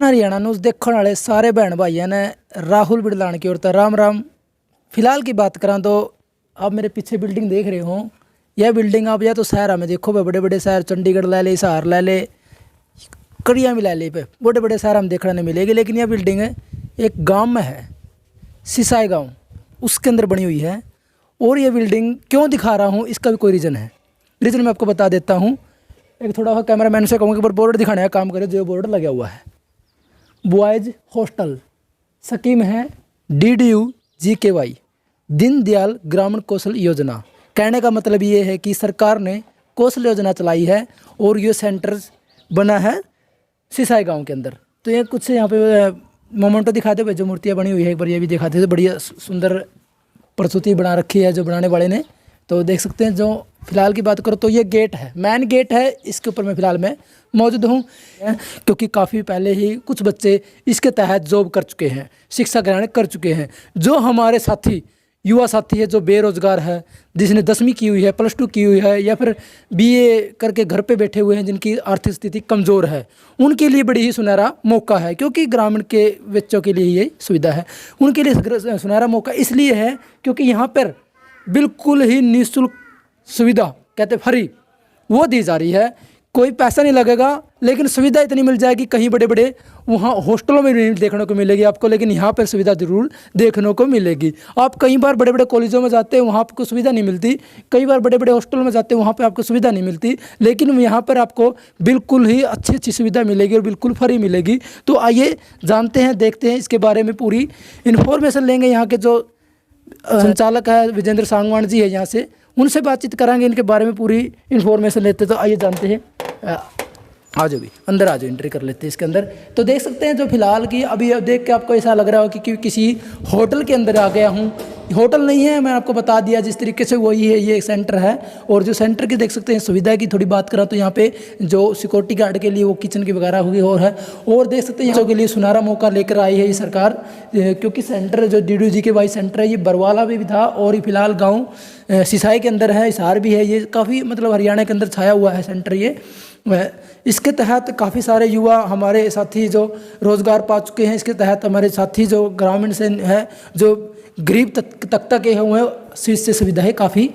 Haryana news देखने वाले सारे बहन भाइयों ने राहुल बिड़लान की ओर से राम राम। फिलहाल की बात करा तो आप मेरे पीछे बिल्डिंग देख रहे हो। यह बिल्डिंग आप या तो शहर में देखो, बड़े बड़े शहर चंडीगढ़ ले ले, हिसार ले ले, कड़िया भी ले ले, पे बड़े बड़े शहर हम देखने नहीं मिलेगी। लेकिन यह बिल्डिंग है एक गांव में है, सिसाई गांव, उसके अंदर बनी हुई है। और ये बिल्डिंग क्यों दिखा रहा हूँ, इसका भी कोई रीज़न है। रीज़न मैं आपको बता देता हूँ। एक थोड़ा सा कैमरा मैन से कहूँगा कि बोर्ड दिखाने का काम करे। जो बोर्ड लगा हुआ है बॉयज़ हॉस्टल स्कीम है DDU-GKY, दीनदयाल ग्रामीण कौशल योजना। कहने का मतलब ये है कि सरकार ने कौशल योजना चलाई है और ये सेंटर बना है सिसाई गांव के अंदर। तो ये कुछ यहाँ पे मोमेंटो दिखाते हुए जो मूर्तियाँ बनी हुई है, एक बार ये भी दिखाते थे। बढ़िया सुंदर प्रस्तुति बना रखी है जो बनाने वाले ने। तो देख सकते हैं। जो फिलहाल की बात करो तो ये गेट है, मेन गेट है, इसके ऊपर मैं फ़िलहाल मैं मौजूद हूँ। क्योंकि काफ़ी पहले ही कुछ बच्चे इसके तहत जॉब कर चुके हैं, शिक्षा ग्रहण कर चुके हैं। जो हमारे साथी युवा साथी है जो बेरोज़गार है, जिसने 10वीं की हुई है, +2 की हुई है, या फिर BA करके घर पे बैठे हुए हैं, जिनकी आर्थिक स्थिति कमज़ोर है, उनके लिए बड़ी ही सुनहरा मौका है। क्योंकि ग्रामीण के बच्चों के लिए ये सुविधा है। उनके लिए सुनहरा मौका इसलिए है क्योंकि यहाँ पर बिल्कुल ही निःशुल्क सुविधा, कहते फ्री, वो दी जा रही है। कोई पैसा नहीं लगेगा, लेकिन सुविधा इतनी मिल जाएगी। कहीं बड़े बड़े वहाँ हॉस्टलों में नहीं देखने को मिलेगी आपको, लेकिन यहाँ पर सुविधा ज़रूर देखने को मिलेगी। आप कई बार बड़े बड़े कॉलेजों में जाते हैं, वहाँ आपको सुविधा नहीं मिलती। कई बार बड़े बड़े हॉस्टलों में जाते हैं, वहाँ पे आपको सुविधा नहीं मिलती। लेकिन यहाँ पर आपको बिल्कुल ही अच्छी अच्छी सुविधा मिलेगी और बिल्कुल फ्री मिलेगी। तो आइए जानते हैं, देखते हैं इसके बारे में, पूरी इन्फॉर्मेशन लेंगे। यहाँ के जो संचालक है विजेंद्र सांगवान जी है, यहाँ से उनसे बातचीत करांगे, इनके बारे में पूरी इन्फॉर्मेशन लेते। तो आइए जानते हैं। आ जाओ भी अंदर, आ जाओ, एंट्री कर लेते हैं इसके अंदर। तो देख सकते हैं जो फिलहाल की अभी देख के आपको ऐसा लग रहा हो कि किसी होटल के अंदर आ गया हूँ। होटल नहीं है, मैं आपको बता दिया जिस तरीके से वही है। ये एक सेंटर है और जो सेंटर की देख सकते हैं सुविधा की थोड़ी बात करा तो यहाँ पे जो सिक्योरिटी गार्ड के लिए वो किचन की वगैरह होगी और है। और देख सकते हैं यहाँ के लिए सुनहरा मौका लेकर आई है ये सरकार। क्योंकि सेंटर जो DDU-GKY सेंटर है ये बरवाला में भी था और ये फिलहाल गाँव सिसाई के अंदर है, हिसार भी है। ये काफ़ी मतलब हरियाणा के अंदर छाया हुआ है सेंटर ये। इसके तहत काफ़ी सारे युवा हमारे साथी जो रोज़गार पा चुके हैं। इसके तहत हमारे साथी जो ग्रामीण से है, जो गरीब तक के हुए से सुविधाएं काफ़ी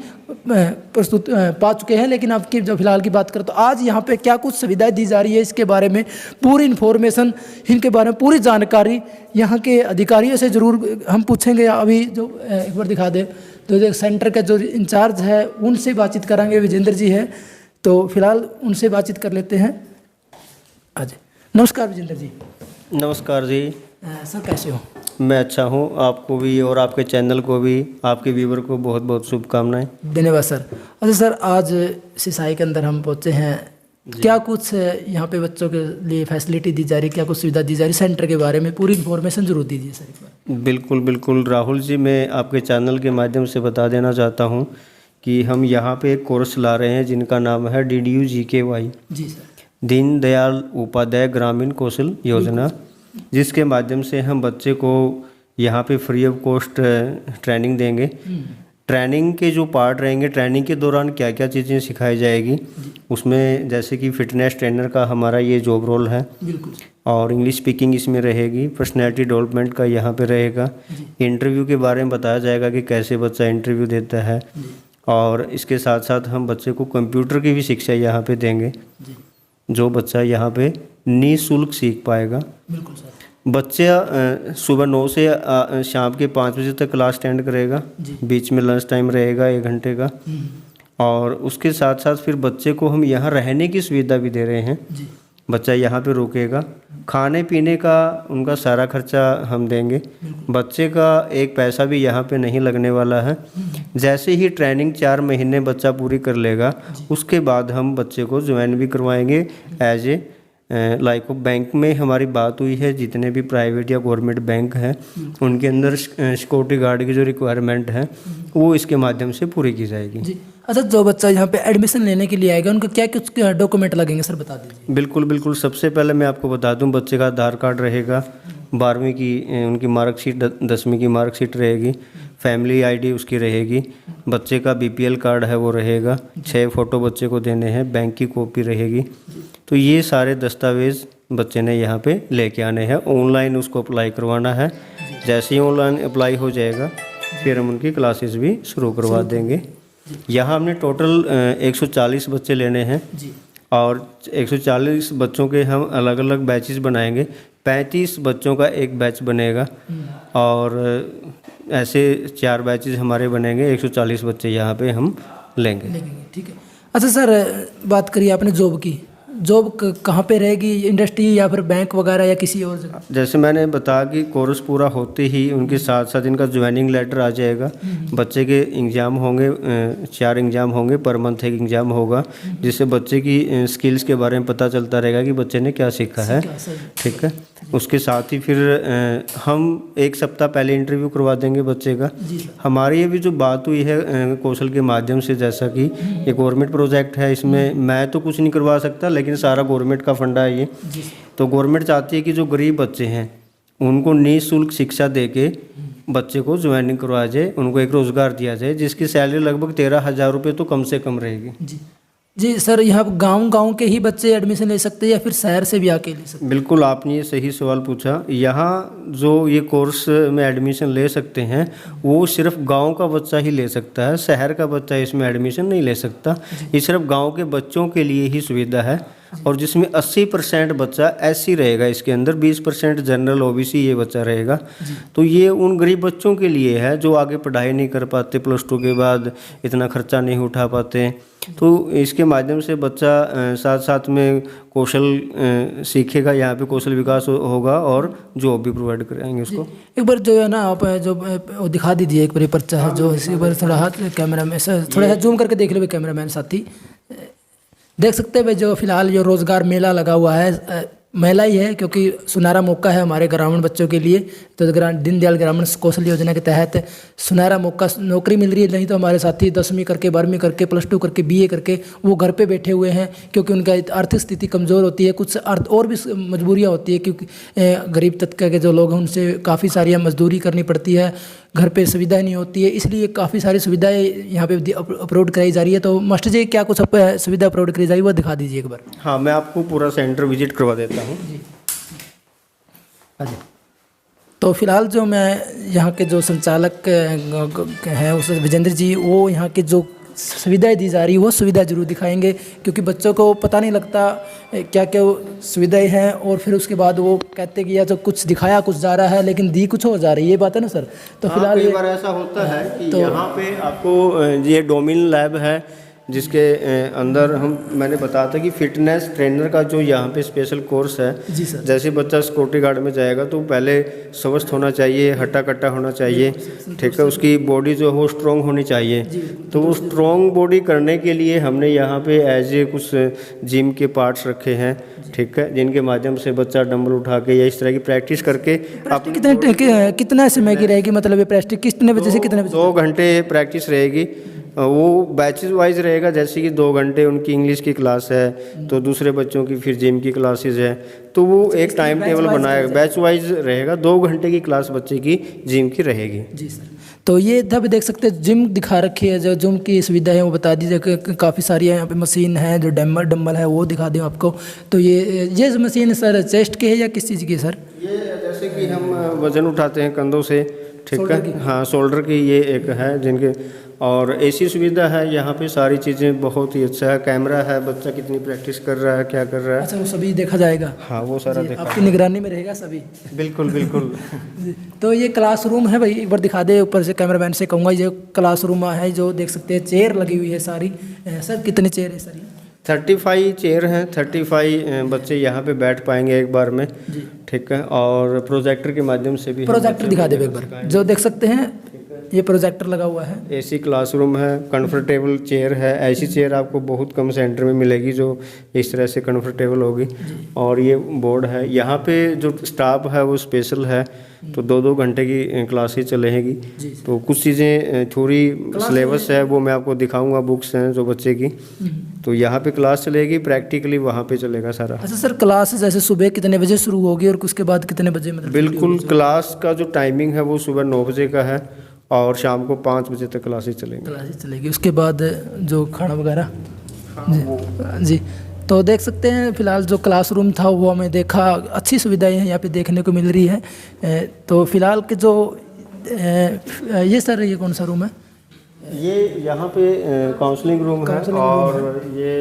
प्रस्तुत पा चुके हैं। लेकिन आपकी जो फिलहाल की बात करें तो आज यहाँ पे क्या कुछ सुविधाएं दी जा रही है, इसके बारे में पूरी इन्फॉर्मेशन, इनके बारे में पूरी जानकारी यहाँ के अधिकारियों से ज़रूर हम पूछेंगे। अभी जो एक बार दिखा दे तो जो सेंटर का जो इंचार्ज है उनसे बातचीत कराएंगे, विजेंद्र जी है। तो फिलहाल उनसे बातचीत कर लेते हैं। आज नमस्कार विजेंद्र जी। नमस्कार जी। सर कैसे हो? मैं अच्छा हूँ। आपको भी और आपके चैनल को भी, आपके व्यूवर को बहुत बहुत शुभकामनाएं। धन्यवाद सर। अच्छा सर, आज सिसाई के अंदर हम पहुँचे हैं। क्या कुछ यहाँ पे बच्चों के लिए फैसिलिटी दी जा रही है, क्या कुछ सुविधा दी जा रही है, सेंटर के बारे में पूरी इन्फॉर्मेशन जरूर दीजिए सर एक बार। बिल्कुल बिल्कुल राहुल जी, मैं आपके चैनल के माध्यम से बता देना चाहता हूँ कि हम यहाँ पे एक कोर्स ला रहे हैं जिनका नाम है DDU-GKY, जी सर, दीनदयाल उपाध्याय ग्रामीण कौशल योजना, जिसके माध्यम से हम बच्चे को यहाँ पे फ्री ऑफ कॉस्ट ट्रेनिंग देंगे। ट्रेनिंग के जो पार्ट रहेंगे, ट्रेनिंग के दौरान क्या क्या चीज़ें सिखाई जाएगी उसमें, जैसे कि फिटनेस ट्रेनर का हमारा ये जॉब रोल है, और इंग्लिश स्पीकिंग इसमें रहेगी, पर्सनैलिटी डेवलपमेंट का यहाँ पे रहेगा, इंटरव्यू के बारे में बताया जाएगा कि कैसे बच्चा इंटरव्यू देता है, और इसके साथ साथ हम बच्चे को कंप्यूटर की भी शिक्षा यहाँ पे देंगे, जो बच्चा यहाँ पे निःशुल्क सीख पाएगा। बिल्कुल सर। बच्चा सुबह 9 से शाम के 5 बजे तक क्लास अटेंड करेगा, बीच में लंच टाइम रहेगा 1 घंटे का, और उसके साथ साथ फिर बच्चे को हम यहाँ रहने की सुविधा भी दे रहे हैं। बच्चा यहाँ पे रुकेगा, खाने पीने का उनका सारा खर्चा हम देंगे, बच्चे का एक पैसा भी यहाँ पे नहीं लगने वाला है। जैसे ही ट्रेनिंग 4 महीने बच्चा पूरी कर लेगा, उसके बाद हम बच्चे को ज्वाइन भी करवाएंगे एज ए लाइक बैंक में हमारी बात हुई है। जितने भी प्राइवेट या गवर्नमेंट बैंक हैं उनके अंदर सिक्योरिटी गार्ड की जो रिक्वायरमेंट है वो इसके माध्यम से पूरी की जाएगी। जी। अच्छा, जो बच्चा यहाँ पे एडमिशन लेने के लिए आएगा उनका क्या कुछ डॉक्यूमेंट लगेंगे सर, बता दीजिए। बिल्कुल बिल्कुल। सबसे पहले मैं आपको बता दूं, बच्चे का आधार कार्ड रहेगा, 12वीं की उनकी मार्कशीट, 10वीं की मार्कशीट रहेगी, फैमिली आईडी उसकी रहेगी, बच्चे का BPL कार्ड है वो रहेगा, 6 फ़ोटो बच्चे को देने हैं, बैंक की कॉपी रहेगी। तो ये सारे दस्तावेज़ बच्चे ने यहाँ पे लेके आने हैं। ऑनलाइन उसको अप्लाई करवाना है। जैसे ही ऑनलाइन अप्लाई हो जाएगा फिर हम उनकी क्लासेस भी शुरू करवा देंगे। यहाँ हमने टोटल 140 बच्चे लेने हैं और 140 बच्चों के हम अलग अलग बैचेस बनाएंगे। 35 बच्चों का एक बैच बनेगा और ऐसे 4 बैचेस हमारे बनेंगे। 140 बच्चे यहाँ पे हम लेंगे। ठीक है। अच्छा सर, बात करिए आपने जॉब की। जॉब कहाँ पे रहेगी? इंडस्ट्री या फिर बैंक वगैरह या किसी और जगह? जैसे मैंने बताया कि कोर्स पूरा होते ही उनके साथ साथ इनका ज्वाइनिंग लेटर आ जाएगा। बच्चे के एग्ज़ाम होंगे, 4 एग्ज़ाम होंगे, पर मंथ एक एग्ज़ाम होगा, जिससे बच्चे की स्किल्स के बारे में पता चलता रहेगा कि बच्चे ने क्या सीखा है। ठीक है। उसके साथ ही फिर हम 1 सप्ताह पहले इंटरव्यू करवा देंगे बच्चे का। हमारी ये भी जो बात हुई है कौशल के माध्यम से, जैसा कि ये गवर्नमेंट प्रोजेक्ट है, इसमें मैं तो कुछ नहीं करवा सकता, लेकिन सारा गवर्नमेंट का फंडा है ये। तो गवर्नमेंट चाहती है कि जो गरीब बच्चे हैं उनको निःशुल्क शिक्षा देके बच्चे को ज्वाइनिंग करवाया जाए, उनको एक रोज़गार दिया जाए, जिसकी सैलरी लगभग 13,000 रुपये तो कम से कम रहेगी। जी सर, यहाँ गांव के ही बच्चे एडमिशन ले सकते हैं या फिर शहर से भी आके ले सकते हैं? बिल्कुल, आपने ये सही सवाल पूछा। यहाँ जो ये कोर्स में एडमिशन ले सकते हैं वो सिर्फ गांव का बच्चा ही ले सकता है, शहर का बच्चा इसमें एडमिशन नहीं ले सकता। ये सिर्फ गांव के बच्चों के लिए ही सुविधा है और जिसमें 80% बच्चा एससी रहेगा, इसके अंदर 20% जनरल ओबीसी ये बच्चा रहेगा। तो ये उन गरीब बच्चों के लिए है जो आगे पढ़ाई नहीं कर पाते, +2 के बाद इतना खर्चा नहीं उठा पाते। तो इसके माध्यम से बच्चा साथ साथ में कौशल सीखेगा, यहाँ पे कौशल विकास होगा और जॉब भी प्रोवाइड कराएंगे उसको। एक बार जो है ना आप जो वो दिखा दीजिए, एक बार पर्चा है जो, इसी बार थोड़ा हाथ कैमरा में थोड़ा सा जूम करके देख लो कैमरामैन साथी। देख सकते हैं भाई, जो फिलहाल जो रोज़गार मेला लगा हुआ है, मेला ही है क्योंकि सुनहरा मौका है हमारे ग्रामीण बच्चों के लिए। तो दीनदयाल ग्रामीण कौशल योजना के तहत सुनहरा मौका, नौकरी मिल रही है। नहीं तो हमारे साथी 10वीं करके, 12वीं करके, +2 करके, BA करके वो घर पे बैठे हुए हैं क्योंकि उनका आर्थिक स्थिति कमज़ोर होती है। कुछ और भी मजबूरियाँ होती है क्योंकि गरीब तबके के जो लोग हैं उनसे काफ़ी सारी मजदूरी करनी पड़ती है, घर पे सुविधाएं नहीं होती है, इसलिए काफ़ी सारी सुविधाएं यहाँ पे अपलोड कराई जा रही है। तो मास्टर जी क्या कुछ सुविधा अपलोड कराई जा रही है वो दिखा दीजिए एक बार। हाँ, मैं आपको पूरा सेंटर विजिट करवा देता हूँ। तो फिलहाल जो मैं यहाँ के जो संचालक हैं उस विजेंद्र जी, वो यहाँ के जो सुविधाएं दी जा रही है वो सुविधा जरूर दिखाएंगे क्योंकि बच्चों को पता नहीं लगता क्या क्या सुविधाएं हैं और फिर उसके बाद वो कहते कि या तो कुछ दिखाया कुछ जा रहा है लेकिन दी कुछ हो जा रही है, ये बात है ना सर। तो फिलहाल कई बार ऐसा होता है कि यहाँ पे आपको ये डोमिन लैब है जिसके अंदर मैंने बताया था कि फिटनेस ट्रेनर का जो यहाँ पे स्पेशल कोर्स है। जी सर। जैसे बच्चा सिक्योरिटी गार्ड में जाएगा तो पहले स्वस्थ होना चाहिए, हट्टा कट्टा होना चाहिए, ठीक है, उसकी बॉडी जो हो स्ट्रॉन्ग होनी चाहिए। तो वो स्ट्रॉन्ग बॉडी करने के लिए हमने यहाँ पे एज ए कुछ जिम के पार्ट्स रखे हैं, ठीक है, जिनके माध्यम से बच्चा डंबल उठा के या इस तरह की प्रैक्टिस करके कितना समय की रहेगी, मतलब ये प्रैक्टिस कितने बजे से कितने बजे? 2 घंटे प्रैक्टिस रहेगी। वो बैचेस वाइज रहेगा, जैसे कि 2 घंटे उनकी इंग्लिश की क्लास है तो दूसरे बच्चों की फिर जिम की क्लासेस है। तो वो एक टाइम टेबल बनाएगा, बैच वाइज रहेगा। 2 घंटे की क्लास बच्चे की जिम की रहेगी। जी सर। तो ये इधर भी देख सकते हैं, जिम दिखा रखी है, जो जिम की सुविधा है वो बता दीजिए कि काफ़ी सारी यहाँ पे मशीन है, जो डंबल है वो दिखा दूँ आपको। तो ये मशीन सर चेस्ट की है या किस चीज़ की है सर? ये जैसे कि हम वज़न उठाते हैं कंधों से, ठीक है, हाँ, शोल्डर की ये एक है जिनके, और ऐसी सुविधा है यहाँ पे, सारी चीज़ें बहुत ही अच्छा है। कैमरा है, बच्चा कितनी प्रैक्टिस कर रहा है, क्या कर रहा है। अच्छा, वो सभी देखा जाएगा? हाँ, वो सारा देखा, आपकी निगरानी में रहेगा सभी? बिल्कुल बिल्कुल। तो ये क्लासरूम है भाई, एक बार दिखा दे ऊपर से, कैमरामैन से कहूँगा। ये क्लासरूम है जो देख सकते हैं, चेयर लगी हुई है सारी। सर कितने चेयर है सर? 35 चेयर हैं, 35 बच्चे यहाँ पे बैठ पाएंगे एक बार में, ठीक है। और प्रोजेक्टर के माध्यम से भी, प्रोजेक्टर दिखा दे एक बार, जो देख सकते हैं ये प्रोजेक्टर लगा हुआ है। एसी क्लासरूम है, कंफर्टेबल चेयर है। ऐसी चेयर आपको बहुत कम सेंटर में मिलेगी जो इस तरह से कंफर्टेबल होगी। और ये बोर्ड है, यहाँ पे जो स्टाफ है वो स्पेशल है, तो 2-2 घंटे की क्लासेस चलेगी। तो कुछ चीज़ें थोड़ी सिलेबस है वो मैं आपको दिखाऊंगा, बुक्स हैं जो बच्चे की, तो यहाँ पे क्लास चलेगी, प्रैक्टिकली वहाँ पे चलेगा सारा। अच्छा सर, क्लास जैसे सुबह कितने बजे शुरू होगी और उसके बाद कितने बजे? मतलब बिल्कुल, क्लास का जो टाइमिंग है वो सुबह 9 बजे का है और शाम को 5 बजे तक क्लासेस चलेगी। उसके बाद जो खाना वगैरह जी तो देख सकते हैं फिलहाल जो क्लासरूम था वो हमें देखा, अच्छी सुविधाएं हैं यहाँ पे देखने को मिल रही है। तो फिलहाल के जो ये सर ये कौन सा रूम है? ये यहाँ पे काउंसलिंग रूम है और ये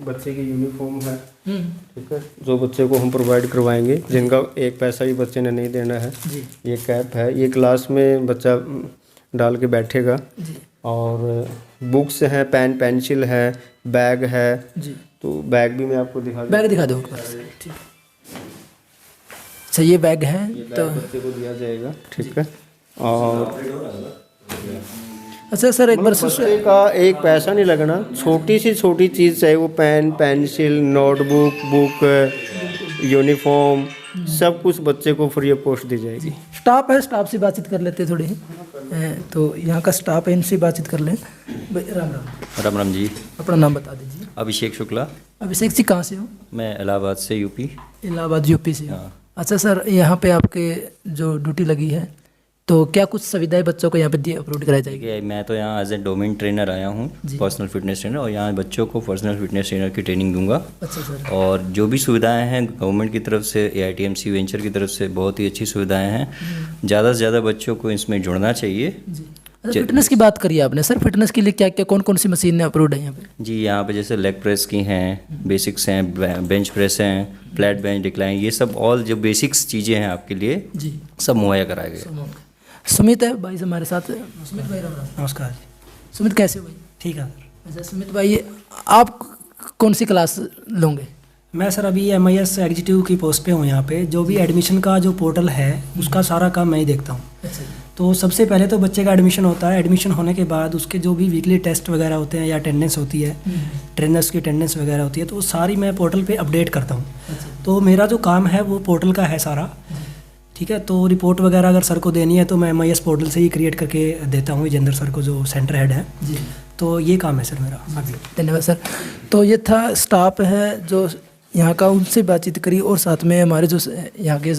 बच्चे की यूनिफॉर्म है, ठीक है, जो बच्चे को हम प्रोवाइड करवाएंगे, जिनका एक पैसा भी बच्चे ने नहीं देना है। ये कैप है, ये क्लास में बच्चा डाल के बैठेगा। और बुक्स हैं, पेन पेंसिल है, बैग है जी। तो बैग भी मैं आपको दिखा बैग दिखा दो। ठीक, अच्छा ये बैग है तो बच्चे को दिया जाएगा, ठीक है। और अच्छा सर एक बार बच्चे का एक पैसा नहीं लगना, छोटी सी छोटी चीज़ चाहे वो pen pencil notebook book uniform सब कुछ बच्चे को फ्री ऑफ कॉस्ट दी जाएगी। स्टाफ है, स्टाफ से बातचीत कर लेते थोड़ी। तो यहाँ का स्टाफ है, इनसे बातचीत कर लें। राम राम। राम राम जी। अपना नाम बता दीजिए। अभिषेक शुक्ला। अभिषेक जी कहाँ से हो? मैं इलाहाबाद से, यूपी। इलाहाबाद यूपी से। हाँ। अच्छा सर, यहाँ पे आपके जो ड्यूटी लगी है तो क्या कुछ सुविधाएं बच्चों को यहाँ पे अपलोड कराई जाएगी? मैं तो यहाँ एज ए डोमेन ट्रेनर आया हूँ, पर्सनल फिटनेस ट्रेनर, और यहाँ बच्चों को पर्सनल फिटनेस ट्रेनर की ट्रेनिंग दूंगा। अच्छा सर। और जो भी सुविधाएं हैं गवर्नमेंट की तरफ से, AITMC वेंचर की तरफ से बहुत ही अच्छी सुविधाएं हैं। ज़्यादा से ज़्यादा बच्चों को इसमें जुड़ना चाहिए। अच्छा, फिटनेस की बात करिए आपने सर, फिटनेस के लिए क्या क्या कौन कौन सी मशीनें अप्रूव्ड है यहाँ पे? जी, यहाँ पे जैसे लेग प्रेस की हैं, बेसिक्स हैं, बेंच प्रेस हैं, फ्लैट बेंच, डिक्लाइन, ये सब ऑल जो बेसिक्स चीज़ें हैं आपके लिए जी सब मुहैया कराए गए। सुमित है भाई हमारे साथ। सुमित भाई राम राम। नमस्कार जी। सुमित कैसे हो भाई? ठीक है। अच्छा सुमित भाई, आप कौन सी क्लास लोगे? मैं सर अभी MIS एग्जीक्यूटिव की पोस्ट पे हूँ यहाँ पे। जो भी एडमिशन का जो पोर्टल है उसका सारा काम मैं ही देखता हूँ। अच्छा। तो सबसे पहले तो बच्चे का एडमिशन होता है। एडमिशन होने के बाद उसके जो भी वीकली टेस्ट वगैरह होते हैं या अटेंडेंस होती है, ट्रेनर्स की अटेंडेंस वगैरह होती है, तो वो सारी मैं पोर्टल पे अपडेट करता हूँ। तो मेरा जो काम है वो पोर्टल का है सारा, ठीक है। तो रिपोर्ट वगैरह अगर सर को देनी है तो मैं MIS पोर्टल से ही क्रिएट करके देता हूँ विजेंद्र सर को, जो सेंटर हेड है जी। तो ये काम है सर मेरा अभी। धन्यवाद सर। तो ये था स्टाफ है जो यहाँ का, उनसे बातचीत करी। और साथ में हमारे जो यहाँ के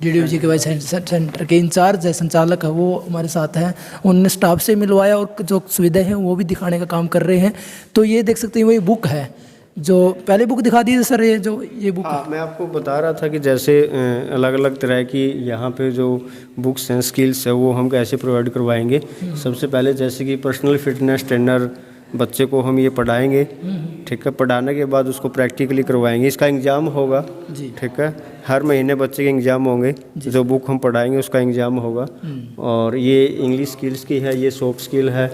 DDOG सेंटर के इंचार्ज है, संचालक है, वो हमारे साथ हैं। उन्होंने स्टाफ से मिलवाया और जो सुविधाएं हैं वो भी दिखाने का काम कर रहे हैं। तो ये देख सकते हैं वही बुक है जो पहले बुक दिखा दी सर, ये बुक। हाँ, मैं आपको बता रहा था कि जैसे अलग अलग तरह की यहाँ पे जो बुक्स हैं, स्किल्स है, वो हम कैसे प्रोवाइड करवाएंगे। सबसे पहले जैसे कि पर्सनल फिटनेस ट्रेनर बच्चे को हम ये पढ़ाएंगे, ठीक है। पढ़ाने के बाद उसको प्रैक्टिकली करवाएंगे, इसका एग्ज़ाम होगा, ठीक है। हर महीने बच्चे के एग्ज़ाम होंगे, जो बुक हम पढ़ाएंगे उसका एग्ज़ाम होगा। और ये इंग्लिश स्किल्स की है, ये सॉफ्ट स्किल है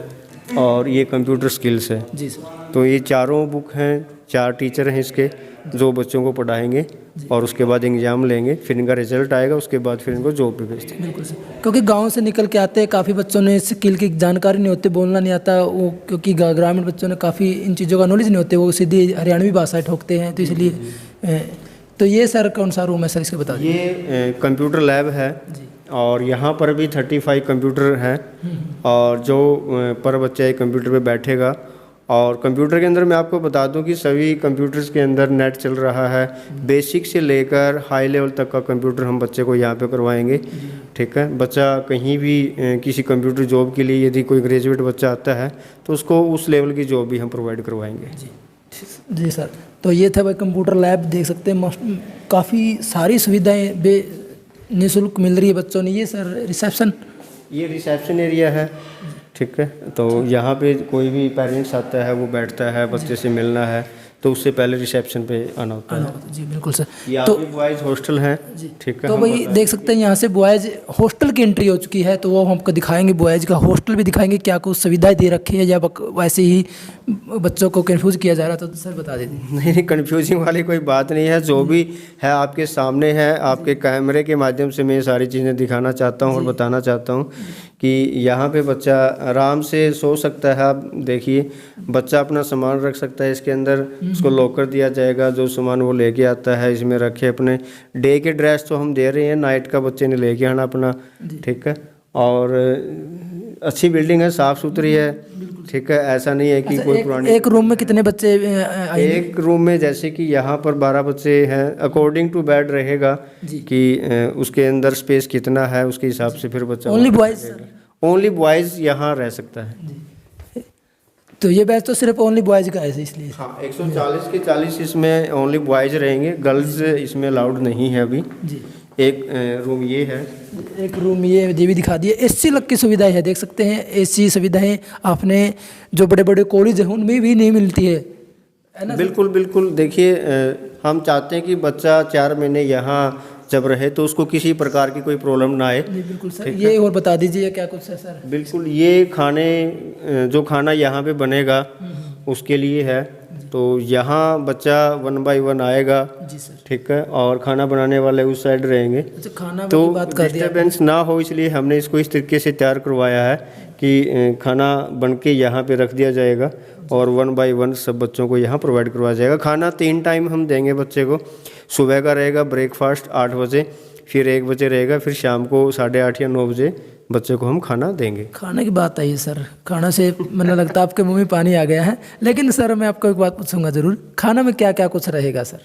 और ये कंप्यूटर स्किल्स है जी सर। तो ये चारों बुक हैं, 4 टीचर हैं इसके जो बच्चों को पढ़ाएंगे और उसके बाद एग्ज़ाम लेंगे, फिर इनका रिजल्ट आएगा, उसके बाद फिर इनको जॉब पे भेजते हैं। बिल्कुल सर। क्योंकि गांव से निकल के आते हैं काफ़ी बच्चों ने स्किल की जानकारी नहीं होती, बोलना नहीं आता वो, क्योंकि ग्रामीण बच्चों ने काफ़ी इन चीज़ों का नॉलेज नहीं होते, वो सीधी हरियाणवी भाषाएं ठोकते हैं। तो इसलिए तो ये सर कौन सा रूम है सर, इसके बता दीजिए। ये कंप्यूटर लैब है और यहाँ पर भी 35 कंप्यूटर हैं और जो पर बच्चा एक कंप्यूटर पे बैठेगा। और कंप्यूटर के अंदर मैं आपको बता दूं कि सभी कंप्यूटर्स के अंदर नेट चल रहा है, बेसिक से लेकर हाई लेवल तक का कंप्यूटर हम बच्चे को यहाँ पे करवाएंगे, ठीक है। बच्चा कहीं भी किसी कंप्यूटर जॉब के लिए यदि कोई ग्रेजुएट बच्चा आता है तो उसको उस लेवल की जॉब भी हम प्रोवाइड करवाएंगे। जी सर। तो ये था भाई कंप्यूटर लैब, देख सकते हैं काफ़ी सारी सुविधाएँ निःशुल्क मिल रही है बच्चों ने। ये सर रिसेप्शन, ये रिसेप्शन एरिया है, ठीक है। तो यहाँ पे कोई भी पेरेंट्स आता है, वो बैठता है, बच्चे से मिलना है तो उससे पहले रिसेप्शन पे आना होता है। जी बिल्कुल सर। यहाँ तो भी बॉयज़ हॉस्टल है, ठीक है। तो भाई देख सकते हैं यहाँ से बॉयज़ हॉस्टल की एंट्री हो चुकी है, तो वो हमको दिखाएंगे, बॉयज़ का हॉस्टल भी दिखाएंगे, क्या कुछ सुविधाएं दे रखी है या वैसे ही बच्चों को कंफ्यूज किया जा रहा था। तो सर बता दीजिए। नहीं, कंफ्यूजिंग वाली कोई बात नहीं है, जो भी है आपके सामने है। आपके कैमरे के माध्यम से मैं ये सारी चीज़ें दिखाना चाहता हूँ और बताना चाहता हूँ कि यहाँ पे बच्चा आराम से सो सकता है। आप देखिए, बच्चा अपना सामान रख सकता है इसके अंदर, उसको लॉकर दिया जाएगा, जो सामान वो लेके आता है इसमें रखे। अपने डे के ड्रेस तो हम दे रहे हैं, नाइट का बच्चे ने लेके आना अपना, ठीक है। और अच्छी बिल्डिंग है, साफ़ सुथरी है, ठीक है। ऐसा नहीं है कि कोई पुरानी। एक रूम में कितने बच्चे एक रूम में जैसे कि यहाँ पर 12 बच्चे हैं, अकॉर्डिंग टू बेड रहेगा कि उसके अंदर स्पेस कितना है, उसके हिसाब से फिर बच्चा। Only boys? ओनली बॉयज़ यहाँ रह सकता है। तो ये बैच तो सिर्फ ओनली बॉयज़ का है इसलिए। हाँ, 140 के 40 इसमें ओनली बॉयज़ रहेंगे, गर्ल्स इसमें अलाउड नहीं है अभी। जी। एक रूम ये है, एक रूम ये भी दिखा दिए। एसी लग की सुविधाएं है, देख सकते हैं एसी सुविधाएं आपने जो बड़े बड़े कॉलेज हैं उनमें भी नहीं मिलती है ना। बिल्कुल बिल्कुल। देखिए हम चाहते हैं कि बच्चा 4 महीने यहाँ जब रहे तो उसको किसी प्रकार की कोई प्रॉब्लम ना आए। जी बिल्कुल सर। ये और बता दीजिए क्या कुछ है सर। बिल्कुल, ये जो खाना यहाँ पे बनेगा उसके लिए है। तो यहाँ बच्चा 1 बाय 1 आएगा। जी सर। ठीक है, और खाना बनाने वाले उस साइड रहेंगे। अच्छा, खाना तो की बात कर दिया। डिस्टर्बेंस ना हो इसलिए हमने इसको इस तरीके से तैयार करवाया है कि खाना बन के यहाँ पे रख दिया जाएगा और 1 बाय 1 सब बच्चों को यहाँ प्रोवाइड करवाया जाएगा। खाना 3 टाइम हम देंगे बच्चे को। सुबह का रहेगा ब्रेकफास्ट 8 बजे, फिर 1 बजे रहेगा, फिर शाम को 8:30 या 9 बजे बच्चे को हम खाना देंगे। खाने की बात आई है सर, खाना से मैंने लगता है आपके मुंह में पानी आ गया है। लेकिन सर मैं आपको एक बात पूछूंगा ज़रूर, खाना में क्या क्या कुछ रहेगा सर?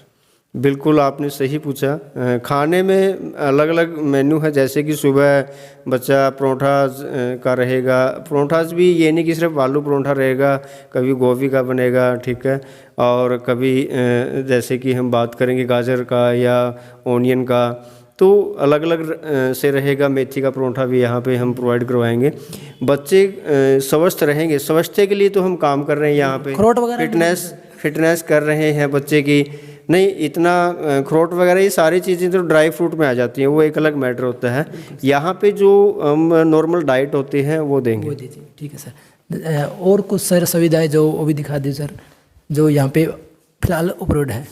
बिल्कुल, आपने सही पूछा। खाने में अलग अलग मेन्यू है, जैसे कि सुबह बच्चा परोठाज का रहेगा। परोठाज भी ये नहीं कि सिर्फ आलू परोठा रहेगा, कभी गोभी का बनेगा, ठीक है, और कभी जैसे कि हम बात करेंगे गाजर का या ओनियन का, तो अलग अलग से रहेगा। मेथी का परोठा भी यहाँ पे हम प्रोवाइड करवाएंगे। बच्चे स्वस्थ रहेंगे, स्वास्थ्य के लिए तो हम काम कर रहे हैं यहाँ पे। अखरोट वगैरह फिटनेस कर रहे हैं बच्चे की। नहीं, इतना अखरोट वगैरह ये सारी चीज़ें तो ड्राई फ्रूट में आ जाती हैं, वो एक अलग मैटर होता है। यहाँ पे जो हम नॉर्मल डाइट होती है वो देंगे। वो दीजिए, ठीक है सर। और कुछ सर सुविधाएं जो वो भी दिखा दीजिए सर, जो यहाँ पे फिलहाल उपलब्ध है।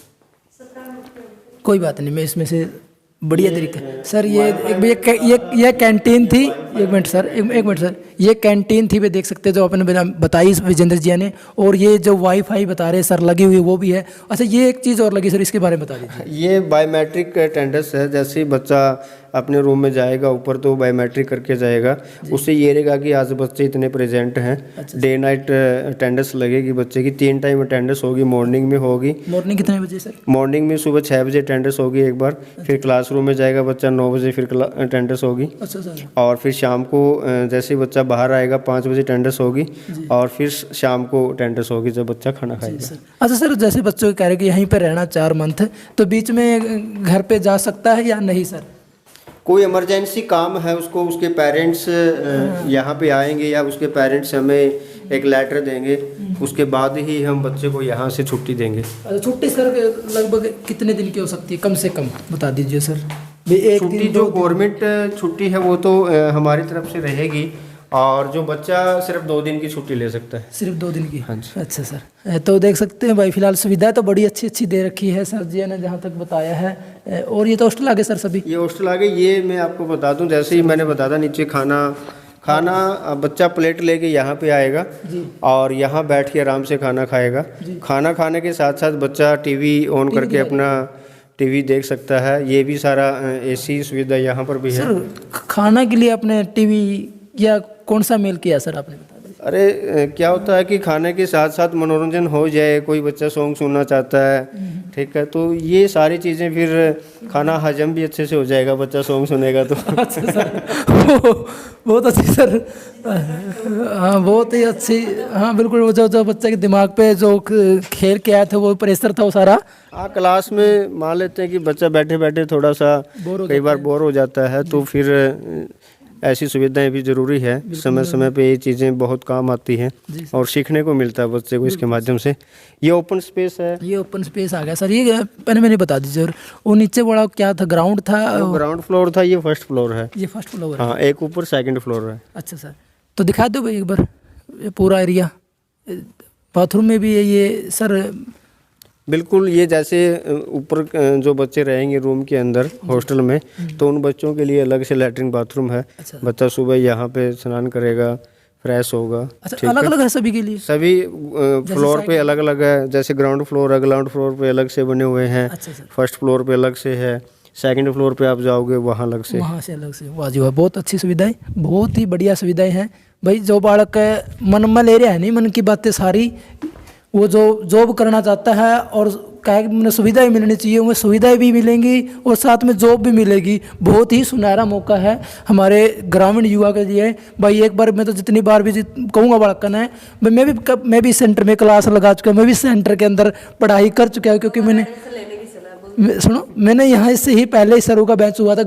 कोई बात नहीं, मैं इसमें से बढ़िया तरीका सर। ये कैंटीन थी। एक मिनट सर, एक मिनट सर, ये कैंटीन थी, वे देख सकते हैं जो आपने बताई विजेंद्र जी ने। और ये जो वाईफाई बता रहे सर लगी हुई वो भी है। अच्छा, ये एक चीज़ और लगी सर, इसके बारे में बता दीजिए। ये बायोमेट्रिक अटेंडेंस है। जैसे ही बच्चा अपने रूम में जाएगा ऊपर तो बायोमेट्रिक करके जाएगा। उससे ये रहेगा कि आज बच्चे इतने प्रेजेंट हैं। डे नाइट अटेंडेंस लगेगी बच्चे की। 3 टाइम अटेंडेंस होगी, मॉर्निंग में होगी। मॉर्निंग कितने बजे सर? मॉर्निंग में सुबह 6 बजे अटेंडेंस होगी एक बार। फिर क्लासरूम में जाएगा बच्चा 9 बजे, फिर अटेंडेंस होगी। अच्छा सर। और फिर शाम को जैसे ही बच्चा बाहर आएगा 5 बजे अटेंडेंस होगी। और फिर शाम को अटेंडेंस होगी जब बच्चा खाना खाएगा। अच्छा सर, जैसे बच्चों के कह रहे कि यहीं पर रहना 4 मंथ, तो बीच में घर पे जा सकता है या नहीं सर? कोई इमरजेंसी काम है उसको, उसके पेरेंट्स यहाँ पे आएंगे या उसके पेरेंट्स हमें एक लेटर देंगे, उसके बाद ही हम बच्चे को यहाँ से छुट्टी देंगे। अच्छा, छुट्टी सर लगभग कितने दिन की हो सकती है, कम से कम बता दीजिए सर। छुट्टी जो गवर्नमेंट छुट्टी है वो तो हमारी तरफ से रहेगी, और जो बच्चा सिर्फ 2 दिन की छुट्टी ले सकता है। सिर्फ 2 दिन की? हाँ जी। अच्छा सर, तो देख सकते हैं भाई, फिलहाल सुविधा तो बड़ी अच्छी दे रखी है सर जी ने जहाँ तक बताया है। और ये तो हॉस्टल आगे सर सभी? ये हॉस्टल आगे। ये मैं आपको बता दूं, जैसे ही मैंने बताया नीचे खाना बच्चा प्लेट लेके यहाँ पे आएगा और यहाँ बैठ के आराम से खाना खाएगा। खाना खाने के साथ साथ बच्चा टीवी ऑन करके अपना टीवी देख सकता है। ये भी सारा एसी सुविधा यहाँ पर भी है। सर खाना के लिए अपने टीवी या कौन सा मेल किया सर आपने बता दिया? अरे क्या होता है कि खाने के साथ साथ मनोरंजन हो जाए, कोई बच्चा सॉन्ग सुनना चाहता है, ठीक है, तो ये सारी चीज़ें, फिर खाना हजम भी अच्छे से हो जाएगा, बच्चा सॉन्ग सुनेगा तो। अच्छा सर, बहुत अच्छी सर। हाँ बहुत ही अच्छी। हाँ बिल्कुल, वो जो बच्चे के दिमाग पे जो खेल के आया था वो प्रेशर था वो सारा। हाँ, क्लास में मान लेते हैं कि बच्चा बैठे बैठे थोड़ा सा कई बार बोर हो जाता है, तो फिर ऐसी सुविधाएं भी ज़रूरी है। समय समय पे ये चीज़ें बहुत काम आती हैं और सीखने को मिलता है बच्चे को इसके माध्यम से। ये ओपन स्पेस है। ये ओपन स्पेस आ गया सर। ये पहले मैंने बता दीजिए। और वो नीचे बड़ा क्या था, ग्राउंड था? ग्राउंड फ्लोर था, ये फर्स्ट फ्लोर है। ये फर्स्ट फ्लोर है। हाँ, एक ऊपर सेकंड फ्लोर है। अच्छा सर, तो दिखा दो भाई एक बार ये पूरा एरिया। बाथरूम में भी है ये सर? बिल्कुल, ये जैसे ऊपर जो बच्चे रहेंगे रूम के अंदर हॉस्टल में, तो उन बच्चों के लिए अलग से लैट्रिन बाथरूम है। अच्छा। बच्चा सुबह यहाँ पे स्नान करेगा, फ्रेश होगा। अच्छा, अलग अलग है सभी के लिए? सभी फ्लोर पे अलग अलग है। जैसे ग्राउंड फ्लोर है, ग्राउंड फ्लोर पे अलग से बने हुए हैं। अच्छा, फर्स्ट फ्लोर पे अलग से है, सेकंड फ्लोर पे आप जाओगे वहाँ अलग से। वहाँ से अलग से। वाह जी वाह, बहुत अच्छी सुविधाएं, बहुत ही बढ़िया सुविधाएं हैं भाई। जो बालक मन में ले रहा है नहीं, मन की बातें सारी वो जो जॉब करना चाहता है और क्या मैंने सुविधाएं मिलनी चाहिए, उन्हें सुविधाएं भी मिलेंगी और साथ में जॉब भी मिलेगी। बहुत ही सुनहरा मौका है हमारे ग्रामीण युवा के लिए। भाई एक बार मैं तो जितनी बार भी कहूँगा बड़कन है, मैं भी सेंटर में क्लास लगा चुका हूँ, मैं भी सेंटर के अंदर पढ़ाई कर चुका हूँ, क्योंकि मैंने यहाँ से ही पहले ही सरू का बेंच हुआ था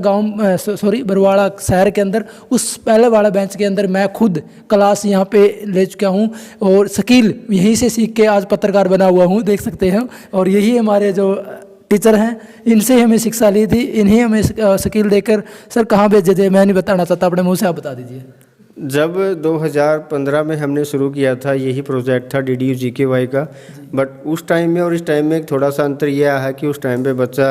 बरवाड़ा शहर के अंदर। उस पहले वाला बेंच के अंदर मैं खुद क्लास यहाँ पे ले चुका हूँ और स्किल यहीं से सीख के आज पत्रकार बना हुआ हूँ, देख सकते हैं। और यही हमारे जो टीचर हैं, इनसे हमें शिक्षा ली थी, इन्हीं हमें स्किल देकर सर कहाँ भेजे थे मैं नहीं बताना चाहता, अपने मुँह से आप बता दीजिए। जब 2015 में हमने शुरू किया था, यही प्रोजेक्ट था DDU GKY का। बट उस टाइम में और इस टाइम में थोड़ा सा अंतर यह है कि उस टाइम पे बच्चा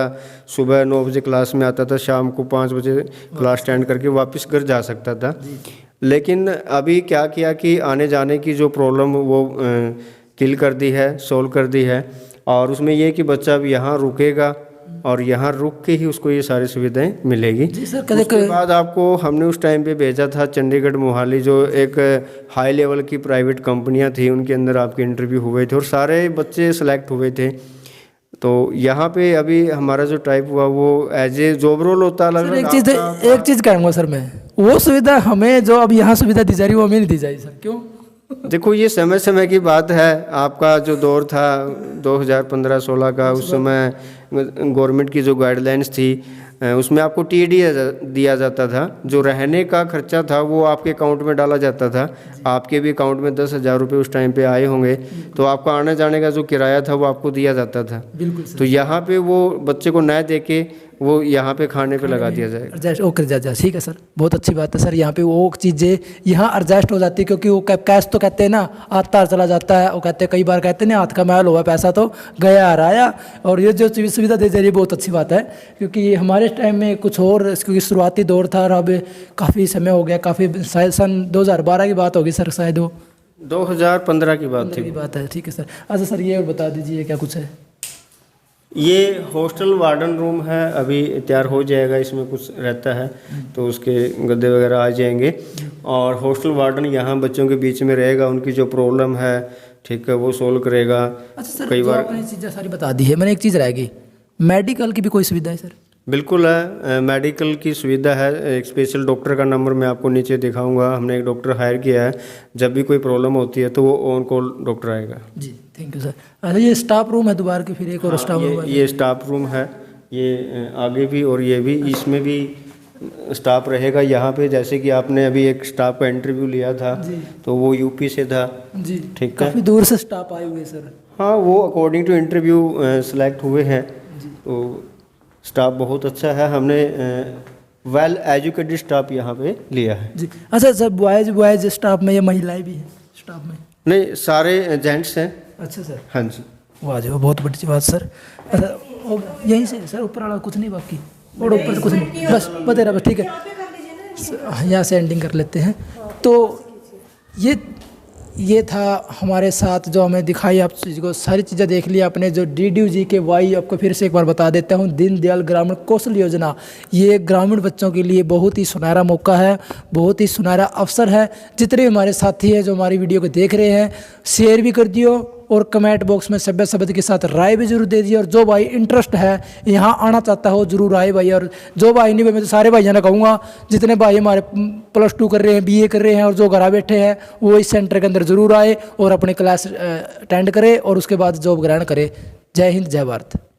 सुबह 9 बजे क्लास में आता था, शाम को 5 बजे क्लास अटेंड करके वापस घर जा सकता था। लेकिन अभी क्या किया कि आने जाने की जो प्रॉब्लम वो किल कर दी है, सोल्व कर दी है। और उसमें यह कि बच्चा अब यहाँ रुकेगा और यहाँ रुक के ही उसको ये सारी सुविधाएं मिलेगी। उसके बाद आपको हमने उस टाइम पे भेजा था चंडीगढ़ मोहाली, जो एक हाई लेवल की प्राइवेट कंपनियां थी, उनके अंदर आपके इंटरव्यू हुए थे और सारे बच्चे सेलेक्ट हुए थे। तो यहाँ पे अभी हमारा जो टाइप हुआ वो एज ए जॉब रोल होता है। एक चीज़ कहूँगा सर मैं, वो सुविधा हमें जो अब यहाँ सुविधा दी जा रही है वो हमें नहीं दी जाएगी सर। क्यों? देखो ये समय की बात है। आपका जो दौर था 2015-16 का, उस समय गवर्नमेंट की जो गाइडलाइंस थी उसमें आपको TD दिया जाता था। जो रहने का खर्चा था वो आपके अकाउंट में डाला जाता था। आपके भी अकाउंट में 10,000 रुपये उस टाइम पे आए होंगे, तो आपका आने जाने का जो किराया था वो आपको दिया जाता था। तो यहाँ पे वो बच्चे को न दे के वो यहाँ पे खाने पे लगा दिया जाएगा। ओके जा ठीक है सर, बहुत अच्छी बात है सर। यहाँ पे वो चीज़ें यहाँ एडजस्ट हो जाती है, क्योंकि वो कैश तो कहते हैं ना आता चला जाता है। वो कहते हैं कई बार कहते हैं ना हाथ का मैल हुआ पैसा तो गया आ रहा। और ये जो सुविधा दे जा रही है बहुत अच्छी बात है, क्योंकि हमारे टाइम में कुछ और, क्योंकि शुरुआती दौर था और अब काफ़ी समय हो गया, काफ़ी शायद सन 2012 की बात होगी सर, शायद वो 2015 की बात थी। बात है, ठीक है सर। अच्छा सर ये बता दीजिए क्या कुछ है? ये हॉस्टल वार्डन रूम है, अभी तैयार हो जाएगा। इसमें कुछ रहता है तो उसके गद्दे वगैरह आ जाएंगे। और हॉस्टल वार्डन यहाँ बच्चों के बीच में रहेगा, उनकी जो प्रॉब्लम है ठीक है वो सोल्व करेगा। अच्छा सर, कई बार आपने चीज़ें सारी बता दी है, मैंने एक चीज़ रह गई, मेडिकल की भी कोई सुविधा है सर? बिल्कुल है, मेडिकल की सुविधा है। एक स्पेशल डॉक्टर का नंबर मैं आपको नीचे दिखाऊंगा। हमने एक डॉक्टर हायर किया है, जब भी कोई प्रॉब्लम होती है तो वो ऑन कॉल डॉक्टर आएगा। जी थैंक यू सर। अच्छा ये स्टाफ रूम है दोबारा के, फिर एक और स्टाफ रूम है? ये स्टाफ रूम है, ये आगे भी और ये भी, इसमें भी स्टाफ रहेगा। यहाँ पे जैसे कि आपने अभी एक स्टाफ का इंटरव्यू लिया था तो वो यूपी से था जी, ठीक है, काफ़ी दूर से स्टाफ आए हुए सर। हाँ, वो अकॉर्डिंग टू इंटरव्यू सेलेक्ट हुए हैं। तो स्टाफ बहुत अच्छा है, हमने वेल एजुकेटेड स्टाफ यहाँ पे लिया है जी। अच्छा सर, बॉयज स्टाफ में या महिलाएं भी हैं स्टाफ में? नहीं, सारे जेंट्स हैं। अच्छा सर, हाँ जी। वाह जी, बहुत बड़ी बात सर। अच्छा यहीं से सर, ऊपर वाला कुछ नहीं बाकी, और ऊपर कुछ नहीं, बस बतेरा बस, ठीक है यहाँ से एंडिंग कर लेते हैं। तो ये था हमारे साथ जो हमें दिखाई, आप को सारी चीज़ें देख लिया आपने। जो DDU GKY आपको फिर से एक बार बता देता हूँ, दीनदयाल ग्रामीण कौशल योजना, ये ग्रामीण बच्चों के लिए बहुत ही सुनहरा मौका है, बहुत ही सुनहरा अवसर है। जितने हमारे साथी हैं जो हमारी वीडियो को देख रहे हैं, शेयर भी कर दियो और कमेंट बॉक्स में सभ्य शब्द के साथ राय भी जरूर दे दिए। और जो भाई इंटरेस्ट है यहाँ आना चाहता हो जरूर आए भाई। और जो भाई नहीं, मैं तो सारे भाइयों ने कहूँगा, जितने भाई हमारे +2 कर रहे हैं, BA कर रहे हैं और जो घर बैठे हैं, वो इस सेंटर के अंदर जरूर आए और अपनी क्लास अटेंड करें और उसके बाद जॉब ग्रहण करें। जय हिंद, जय भारत।